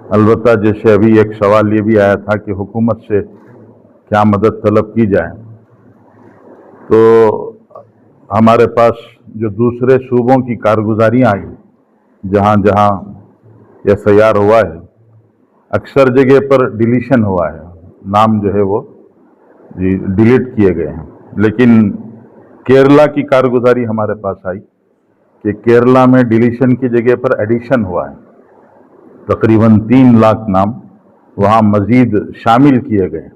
अलबत्ता जैसे अभी एक सवाल ये भी आया था कि हुकूमत से क्या मदद तलब की जाए, तो हमारे पास जो दूसरे सूबों की कारगुजारियाँ आई, जहाँ जहाँ एफआईआर हुआ है, अक्सर जगह पर डिलीशन हुआ है, नाम जो है वो डिलीट किए गए हैं। लेकिन केरला की कारगुजारी हमारे पास आई कि केरला में डिलीशन की जगह पर एडिशन हुआ है, तकरीबन 3 लाख नाम वहाँ मज़ीद शामिल किए गए।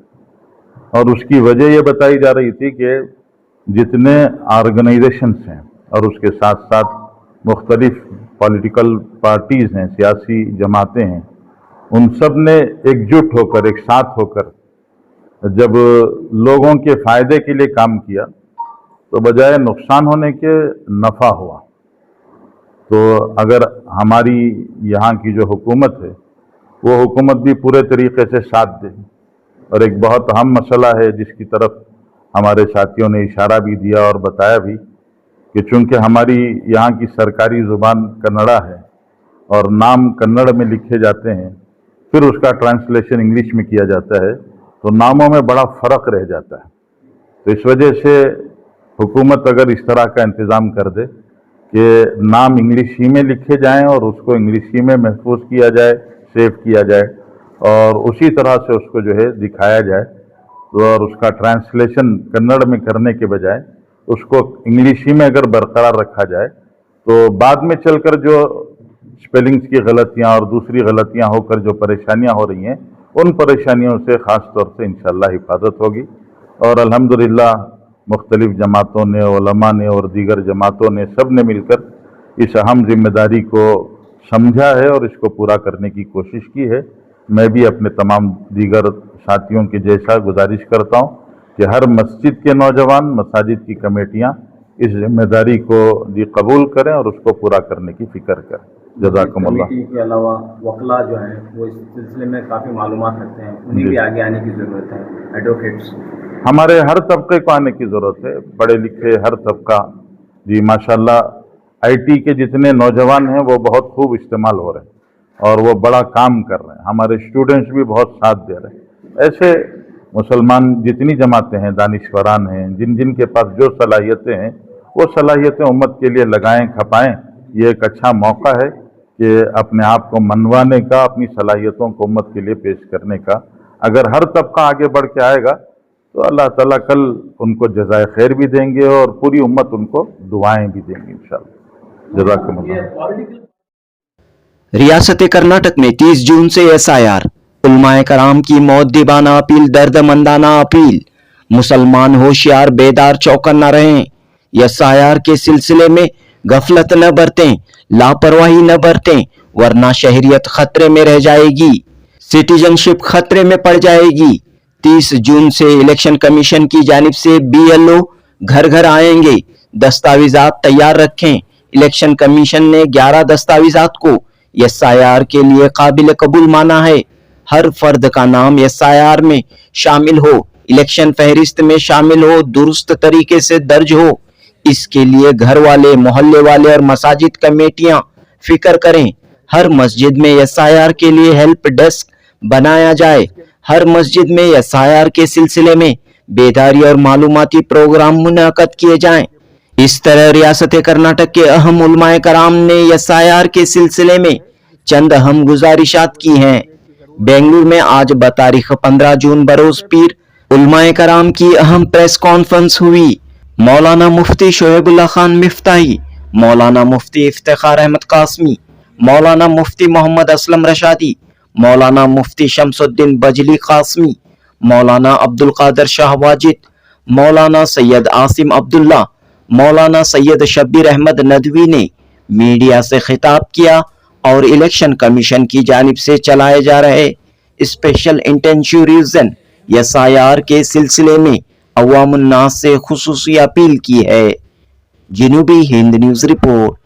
और उसकी वजह ये बताई जा रही थी कि जितने ऑर्गेनाइजेशंस हैं और उसके साथ साथ मुख्तलिफ पॉलिटिकल पार्टीज़ हैं, सियासी जमातें हैं, उन सब ने एकजुट होकर, एक साथ होकर जब लोगों के फ़ायदे के लिए काम किया तो बजाय नुकसान होने के नफ़ा हुआ। तो अगर हमारी यहाँ की जो हुकूमत है वो हुकूमत भी पूरे तरीके से साथ दे, और एक बहुत अहम मसला है जिसकी तरफ हमारे साथियों ने इशारा भी दिया और बताया भी कि चूँकि हमारी यहाँ की सरकारी ज़ुबान कन्नड़ा है और नाम कन्नड़ में लिखे जाते हैं, फिर उसका ट्रांसलेशन इंग्लिश में किया जाता है, तो नामों में बड़ा फ़र्क रह जाता है। तो इस वजह से हुकूमत अगर इस तरह का इंतज़ाम कर दे कि नाम इंग्लिश ही में लिखे जाएं और उसको इंग्लिश ही में महफूज किया जाए, सेव किया जाए, और उसी तरह से उसको जो है दिखाया जाए, तो और उसका ट्रांसलेशन कन्नड़ में करने के बजाय उसको इंग्लिश ही में अगर बरकरार रखा जाए, तो बाद में चलकर जो स्पेलिंग्स की गलतियाँ और दूसरी गलतियाँ होकर जो परेशानियाँ हो रही हैं, उन परेशानियों से ख़ास तौर से इंशाअल्लाह हिफाजत होगी। और अल्हम्दुलिल्लाह मुख्तलिफ जमातों ने, उलमा ने और दीगर जमातों ने, सब ने मिलकर इस अहम जिम्मेदारी को समझा है और इसको पूरा करने की कोशिश की है। मैं भी अपने तमाम दीगर साथियों के जैसा गुजारिश करता हूँ कि हर मस्जिद के नौजवान, मसाजिद की कमेटियाँ इस जिम्मेदारी को कबूल करें और उसको पूरा करने की फ़िक्र करें। जज़ाकुमुल्लाह। कमेटी के अलावा वकला जो हैं वो इस सिलसिले में काफ़ी मालूमात रखते हैं, उन्हें भी आगे आने की ज़रूरत है। एडवोकेट्स हमारे हर तबके को आने की ज़रूरत है, पढ़े लिखे हर तबका। जी माशाल्लाह आईटी के जितने नौजवान हैं वो बहुत खूब इस्तेमाल हो रहे हैं और वो बड़ा काम कर रहे हैं। हमारे स्टूडेंट्स भी बहुत साथ दे रहे हैं। ऐसे मुसलमान जितनी जमातें हैं, दानिश्वरान हैं, जिन जिन के पास जो सलाहियतें हैं वो सलाहियतें उम्मत के लिए लगाएं, खपाएं। ये एक अच्छा मौका है कि अपने आप को मनवाने का, अपनी सलाहियतों को उम्मत के लिए पेश करने का। अगर हर तबका आगे बढ़ के आएगा तो अल्लाह ताला कल उनको जज़ाए खैर भी देंगे और पूरी उम्मत उनको दुआएं भी देंगी इंशाअल्लाह। जज़ाकुमुल्लाह। रियासत कर्नाटक में 30 जून से एसआईआर, उलमाए कराम की मौद्दिबाना अपील, दर्दमंदाना अपील, मुसलमान होशियार बेदार चौकन्ना रहें। एसआईआर के सिलसिले में गफलत न बरतें, लापरवाही न बरतें, वरना शहरियत खतरे में रह जाएगी, सिटीजनशिप खतरे में पड़ जाएगी। 30 जून से इलेक्शन कमीशन की जानिब से बीएलओ घर घर आएंगे, दस्तावेजात तैयार रखें। इलेक्शन कमीशन ने 11 दस्तावेजात को एसआईआर के लिए काबिल कबूल माना है। हर फर्द का नाम एसआईआर में शामिल हो, इलेक्शन फहरिस्त में शामिल हो, दुरुस्त तरीके से दर्ज हो। इसके लिए घर वाले, मोहल्ले वाले और मसाजिद कमेटियां फिक्र करें। हर मस्जिद में एसआईआर के लिए हेल्प डेस्क बनाया जाए। हर मस्जिद में एसआईआर के सिलसिले में बेदारी और मालूमाती प्रोग्राम मुनअक़द किए जाएं। इस तरह रियासत कर्नाटक के अहम उलमाए कराम ने एसआईआर के सिलसिले में चंद अहम गुजारिशात की हैं। बेंगलुरु में आज बतारीख 15 जून बरोज पीर उलमाए कराम की अहम प्रेस कॉन्फ्रेंस हुई। मौलाना मुफ्ती शोएबुल्लाह खान मिफ्ताही, मौलाना मुफ्ती इफ्तिखार अहमद कासमी, मौलाना मुफ्ती मोहम्मद असलम रशादी, मौलाना मुफ्ती शमसुद्दीन बजली कासमी, मौलाना अब्दुल कादर शाह वाजिद, मौलाना सैयद आसिम अब्दुल्ला, मौलाना सैयद शब्बीर अहमद नदवी ने मीडिया से खिताब किया और इलेक्शन कमीशन की जानिब से चलाए जा रहे स्पेशल इंटेंसिव रिवीजन एसआईआर के सिलसिले में अवामुन्नास से खुसूसी अपील की है। जनूबी हिंद न्यूज रिपोर्ट।